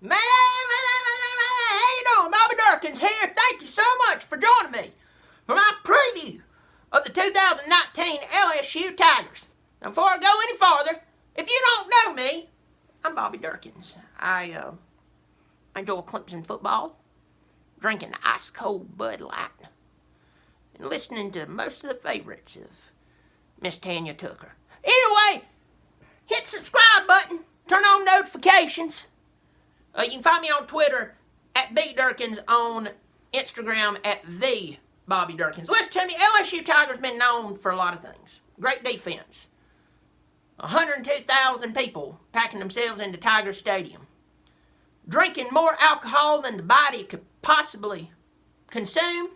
How you doing? Bobby Dirkens here. Thank you so much for joining me for my preview of the 2019 LSU Tigers. Now, before I go any farther, if you don't know me, I'm Bobby Dirkens. I enjoy Clemson football, drinking ice-cold Bud Light, and listening to most of the favorites of Miss Tanya Tucker. Anyway, hit the subscribe button, turn on notifications. You can find me on Twitter at B Dirkens, on Instagram at the Bobby Dirkens. Listen to me, LSU Tigers been known for a lot of things. Great defense. 102,000 people packing themselves into Tiger Stadium. Drinking more alcohol than the body could possibly consume.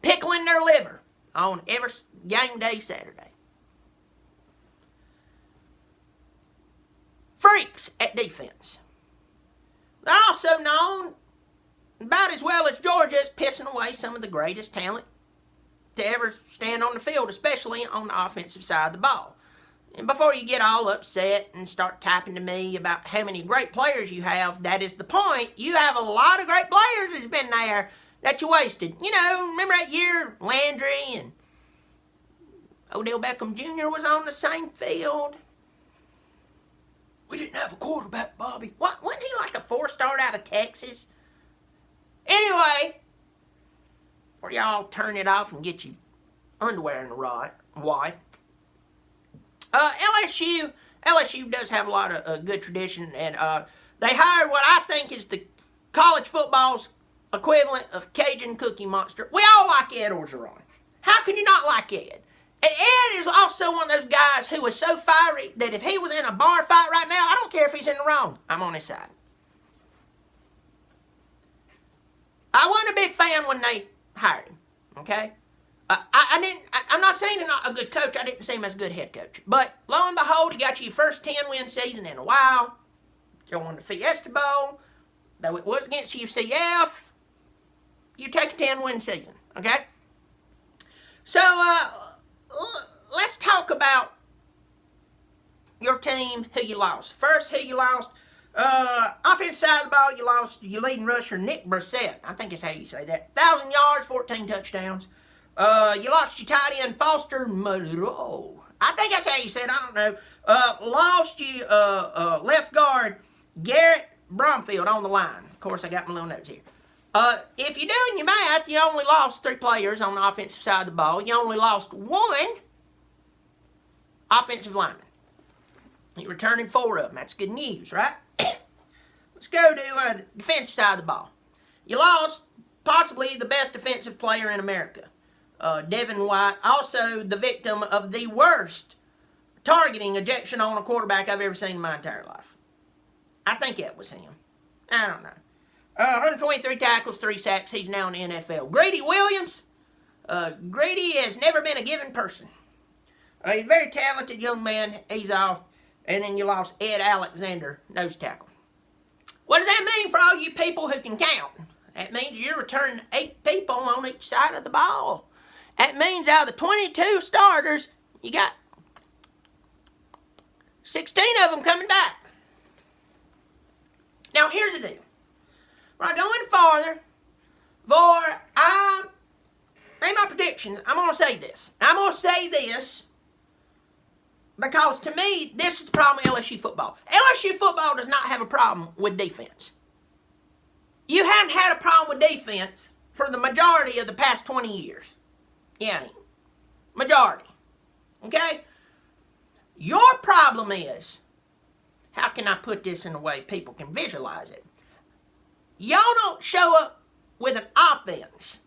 Pickling their liver on every game day Saturday. Freaks at defense. They're also known about as well as Georgia as pissing away some of the greatest talent to ever stand on the field, especially on the offensive side of the ball. And before you get all upset and start typing to me about how many great players you have, that is the point. You have a lot of great players that's been there that you wasted. You know, remember that year Landry and Odell Beckham Jr. was on the same field? We didn't have a quarterback, Bobby. What? Wasn't he like a 4-star out of Texas? Anyway, before y'all turn it off and get your underwear in the white. LSU does have a lot of good tradition, and they hired what I think is the college football's equivalent of Cajun Cookie Monster. We all like Ed Orgeron. How can you not like Ed? And Ed is also one of those guys who is so fiery that if he was in a bar fight right now, I don't care if he's in the wrong. I'm on his side. I wasn't a big fan when they hired him, okay? I'm not saying he's not a good coach. I didn't see him as a good head coach. But lo and behold, he got you your first 10-win season in a while. You won the Fiesta Bowl. Though it was against UCF, you take a 10-win season, okay? So, let's talk about your team, who you lost. First, who you lost. Offensive side of the ball, you lost your leading rusher, Nick Brissett. I think that's how you say that. 1,000 yards, 14 touchdowns. You lost your tight end, Foster Moreau. I think that's how you say it. I don't know. Lost you left guard, Garrett Bromfield on the line. Of course, I got my little notes here. If you're doing your math, you only lost 3 players on the offensive side of the ball. You only lost 1 offensive lineman. You're returning 4 of them. That's good news, right? Let's go to the defensive side of the ball. You lost possibly the best defensive player in America, Devin White, also the victim of the worst targeting ejection on a quarterback I've ever seen in my entire life. I think that was him. I don't know. 123 tackles, 3 sacks. He's now in the NFL. Grady Williams. Grady has never been a given person. He's a very talented young man. He's off. And then you lost Ed Alexander, nose tackle. What does that mean for all you people who can count? That means you're returning 8 people on each side of the ball. That means out of the 22 starters, you got 16 of them coming back. Now, here's the deal. When I go any farther, I made my predictions. I'm going to say this. I'm going to say this because, to me, this is the problem with LSU football. LSU football does not have a problem with defense. You haven't had a problem with defense for the majority of the past 20 years. Yeah, majority. Okay? Your problem is, how can I put this in a way people can visualize it? Y'all don't show up with an offense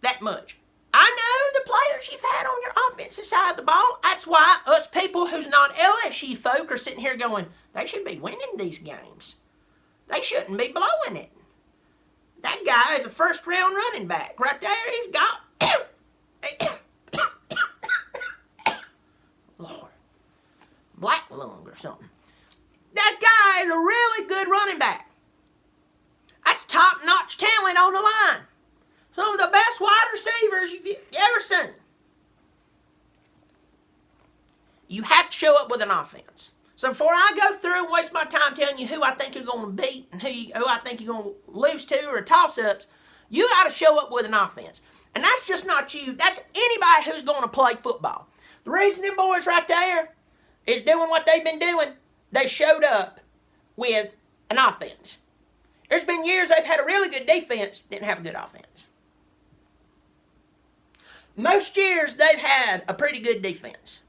that much. I know the players you've had on your offensive side of the ball. That's why us people who's not LSU folk are sitting here going, they should be winning these games. They shouldn't be blowing it. That guy is a first-round running back. Right there, he's got... Lord. Black lung or something. That guy is a really good running back. That's top-notch talent on the line. Some of the best wide receivers you've ever seen. You have to show up with an offense. So before I go through and waste my time telling you who I think you're going to beat and who I think you're going to lose to or toss-ups, you got to show up with an offense. And that's just not you. That's anybody who's going to play football. The reason them boys right there is doing what they've been doing, they showed up with an offense. There's been years they've had a really good defense, didn't have a good offense. Most years they've had a pretty good defense.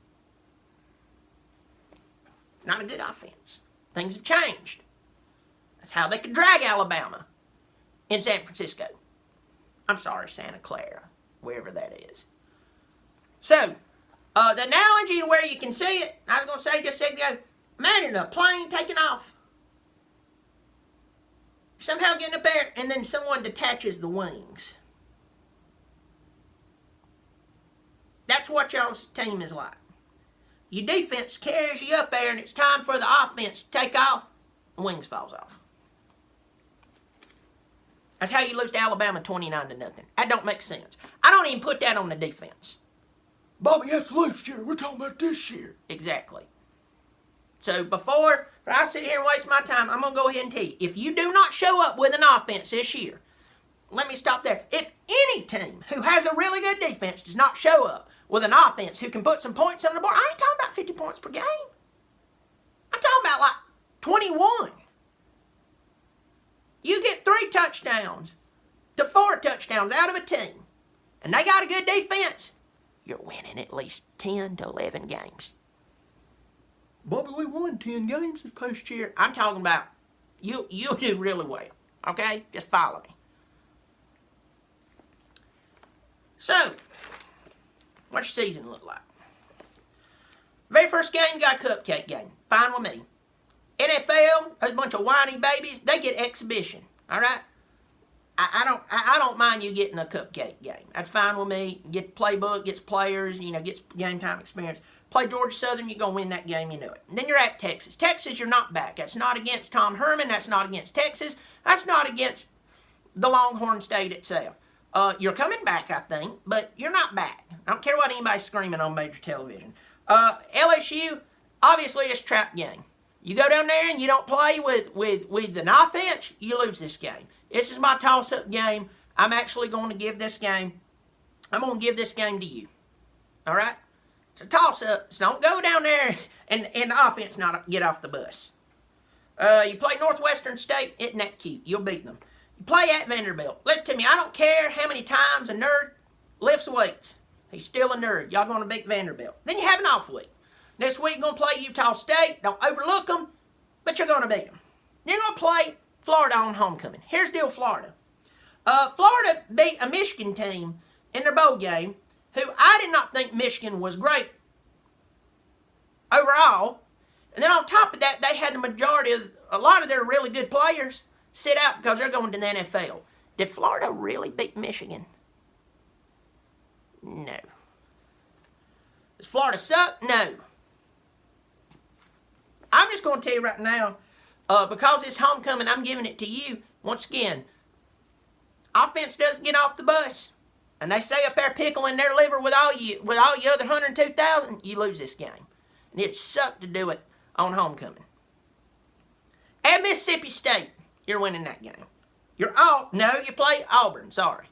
Not a good offense. Things have changed. That's how they could drag Alabama in San Francisco. I'm sorry, Santa Clara, wherever that is. So, the analogy to where you can see it, I was going to say just a second ago, imagine a plane taking off. Somehow getting up there, and then someone detaches the wings. That's what y'all's team is like. Your defense carries you up there, and it's time for the offense to take off, the wings falls off. That's how you lose to Alabama 29-0. That don't make sense. I don't even put that on the defense. Bobby, that's last year. We're talking about this year. Exactly. So before I sit here and waste my time, I'm going to go ahead and tell you, if you do not show up with an offense this year, let me stop there. If any team who has a really good defense does not show up with an offense who can put some points on the board, I ain't talking about 50 points per game. I'm talking about like 21. You get 3 touchdowns to 4 touchdowns out of a team, and they got a good defense, you're winning at least 10 to 11 games. Bobby, we won 10 games this past year. I'm talking about you'll do really well, okay? Just follow me. So, what's your season look like? Very first game, got a cupcake game. Fine with me. NFL, a bunch of whiny babies, they get exhibition, all right? I don't mind you getting a cupcake game. That's fine with me. Get the playbook, gets players, gets game time experience. Play Georgia Southern, you're going to win that game, you know it. And then you're at Texas. Texas, you're not back. That's not against Tom Herman. That's not against Texas. That's not against the Longhorn State itself. You're coming back, I think, but you're not back. I don't care what anybody's screaming on major television. LSU, obviously it's a trap game. You go down there and you don't play with an offense, you lose this game. This is my toss-up game. I'm actually going to give this game, I'm going to give this game to you. All right? It's a toss-up, so don't go down there and the offense not get off the bus. You play Northwestern State, isn't that cute? You'll beat them. You play at Vanderbilt. Listen to me, I don't care how many times a nerd lifts weights. He's still a nerd. Y'all going to beat Vanderbilt. Then you have an off week. Next week, you're going to play Utah State. Don't overlook them, but you're going to beat them. Then you're going to play Florida on homecoming. Here's the deal with Florida. Florida beat a Michigan team in their bowl game who I did not think Michigan was great overall. And then on top of that, they had a lot of their really good players sit out because they're going to the NFL. Did Florida really beat Michigan? No. Does Florida suck? No. I'm just going to tell you right now, because it's homecoming, I'm giving it to you. Once again, offense doesn't get off the bus, and they say up there pickling their liver with all you other 102,000, you lose this game. And it'd suck to do it on homecoming. At Mississippi State, you're winning that game. You play Auburn, sorry.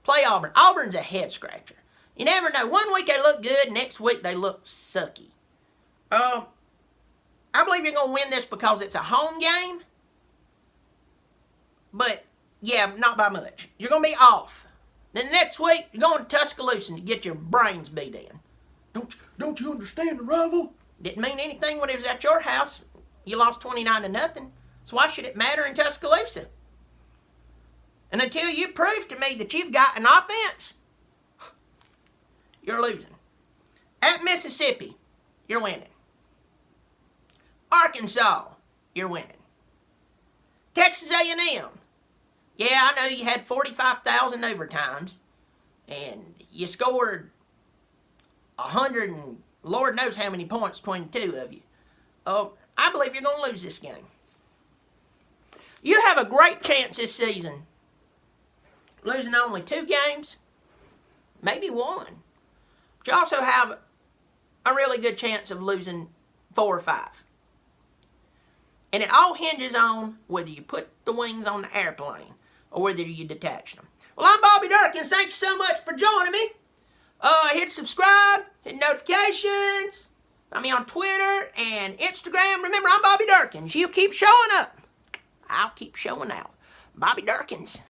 Play Auburn. Auburn's a head scratcher. You never know. One week they look good, next week they look sucky. I believe you're going to win this because it's a home game. But, yeah, not by much. You're going to be off. Then the next week, you're going to Tuscaloosa to get your brains beat in. Don't you understand the rival? Didn't mean anything when it was at your house. You lost 29-0. So why should it matter in Tuscaloosa? And until you prove to me that you've got an offense, you're losing. At Mississippi, you're winning. Arkansas, you're winning. Texas A&M. Yeah, I know you had 45,000 overtimes, and you scored 100 and Lord knows how many points between the two of you. I believe you're going to lose this game. You have a great chance this season losing only 2 games, maybe 1. But you also have a really good chance of losing 4 or 5. And it all hinges on whether you put the wings on the airplane or whether you detach them. Well, I'm Bobby Dirkens. Thank you so much for joining me. Hit subscribe, hit notifications. Find me on Twitter and Instagram. Remember, I'm Bobby Dirkens. You keep showing up, I'll keep showing out. Bobby Dirkens.